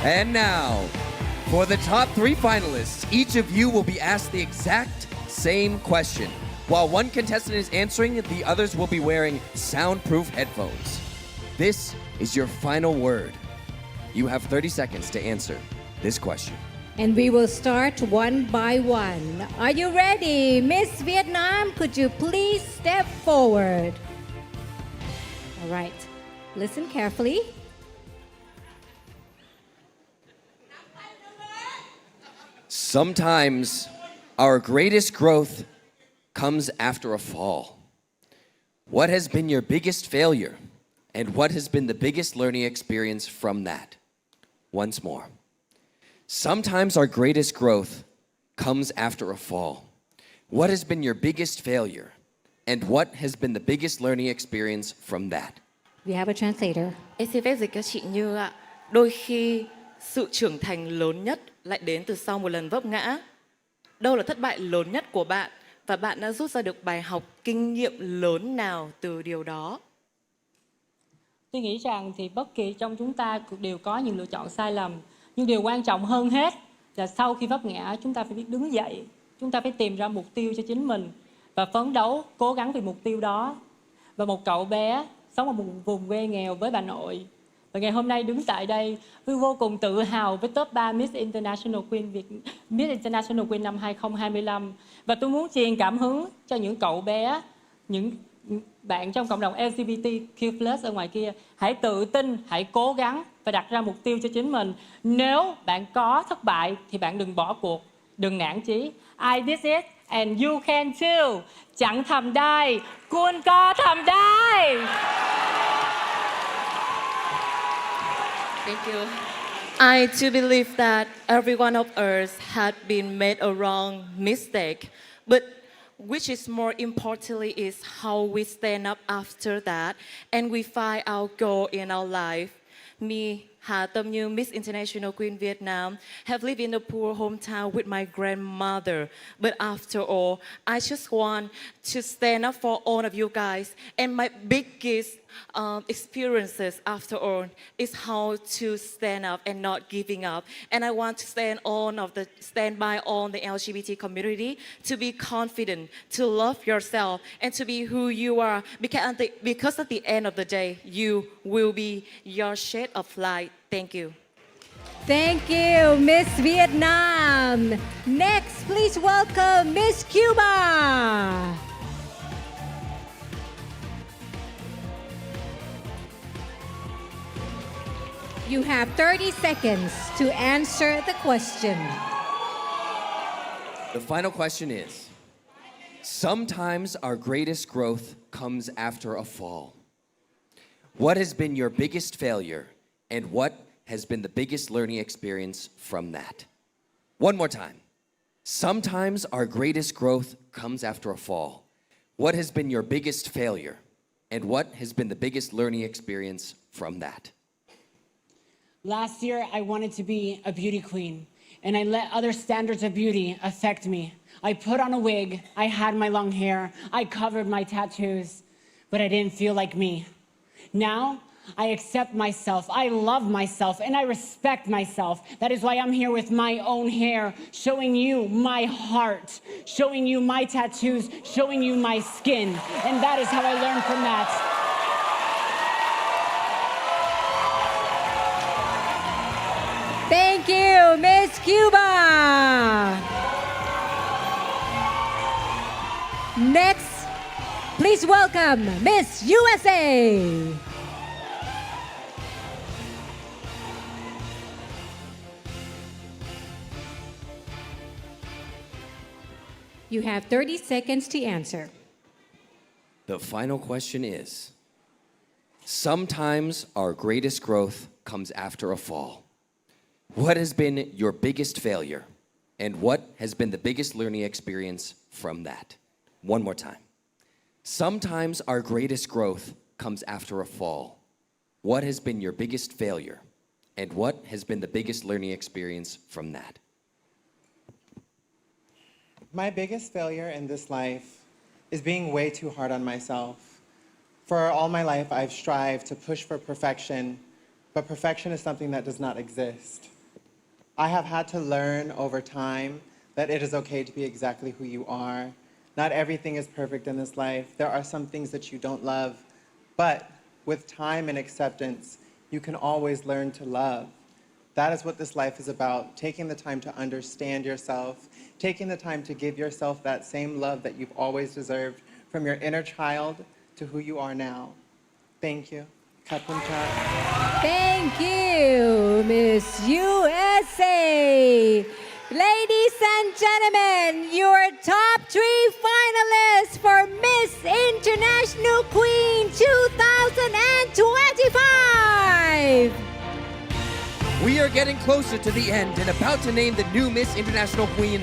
And now, for the top 3 finalists, each of you will be asked the exact same question. While one contestant is answering, the others will be wearing soundproof headphones. This is your final word. You have 30 seconds to answer this question. And we will start one by one. Are you ready? Miss Vietnam, could you please step forward? All right. Listen carefully. Sometimes our greatest growth comes after a fall. What has been your biggest failure? And what has been the biggest learning experience from that? Once more. Sometimes our greatest growth comes after a fall. What has been your biggest failure? And what has been the biggest learning experience from that? We have a translator. Em xin phép dịch cho chị Như ạ. Đôi khi sự trưởng thành lớn nhất lại đến từ sau một lần vấp ngã. Đâu là thất bại lớn nhất của bạn? Và bạn đã rút ra được bài học kinh nghiệm lớn nào từ điều đó? Tôi nghĩ rằng thì bất kỳ trong chúng ta đều có những lựa chọn sai lầm. Nhưng điều quan trọng hơn hết là sau khi vấp ngã chúng ta phải biết đứng dậy. Chúng ta phải tìm ra mục tiêu cho chính mình và phấn đấu, cố gắng vì mục tiêu đó. Và một cậu bé sống ở một vùng quê nghèo với bà nội. Và ngày hôm nay đứng tại đây, tôi vô cùng tự hào với top 3 Miss International Queen năm 2025. Và tôi muốn truyền cảm hứng cho những cậu bé, những bạn trong cộng đồng LGBTQ+ ở ngoài kia. Hãy tự tin, hãy cố gắng và đặt ra mục tiêu cho chính mình. Nếu bạn có thất bại thì bạn đừng bỏ cuộc, đừng nản chí. I did it and you can too. Chẳng thầm đai,คุณก็ทำได้ Thank you. I do believe that every one of us had been made a wrong mistake, but which is more importantly is how we stand up after that and we find our goal in our life. Me, Hà Tâm Như, Miss International Queen Vietnam, have lived in a poor hometown with my grandmother. But after all, I just want to stand up for all of you guys. And my biggest experiences after all is how to stand up and not giving up. And I want to stand by all the LGBT community to be confident, to love yourself, and to be who you are. Because at the end of the day, you will be your shade of light. Thank you. Thank you, Miss Vietnam. Next, please welcome Miss Cuba. You have 30 seconds to answer the question. The final question is, sometimes our greatest growth comes after a fall. What has been your biggest failure, and what has been the biggest learning experience from that? One more time. Sometimes our greatest growth comes after a fall. What has been your biggest failure, and what has been the biggest learning experience from that? Last year, I wanted to be a beauty queen, and I let other standards of beauty affect me. I put on a wig, I had my long hair, I covered my tattoos, but I didn't feel like me. Now, I accept myself, I love myself, and I respect myself. That is why I'm here with my own hair, showing you my heart, showing you my tattoos, showing you my skin. And that is how I learned from that. Thank you, Miss Cuba. Next, please welcome Miss USA. You have 30 seconds to answer. The final question is, sometimes our greatest growth comes after a fall. What has been your biggest failure, and what has been the biggest learning experience from that? One more time. Sometimes our greatest growth comes after a fall. What has been your biggest failure, and what has been the biggest learning experience from that? My biggest failure in this life is being way too hard on myself. For all my life, I've strived to push for perfection, but perfection is something that does not exist. I have had to learn over time that it is okay to be exactly who you are. Not everything is perfect in this life. There are some things that you don't love, but with time and acceptance, you can always learn to love. That is what this life is about, taking the time to understand yourself, taking the time to give yourself that same love that you've always deserved from your inner child to who you are now. Thank you. Kapuncha. Thank you, Miss USA. Ladies and gentlemen, your top 3 finalists for Miss International Queen 2025. We are getting closer to the end and about to name the new Miss International Queen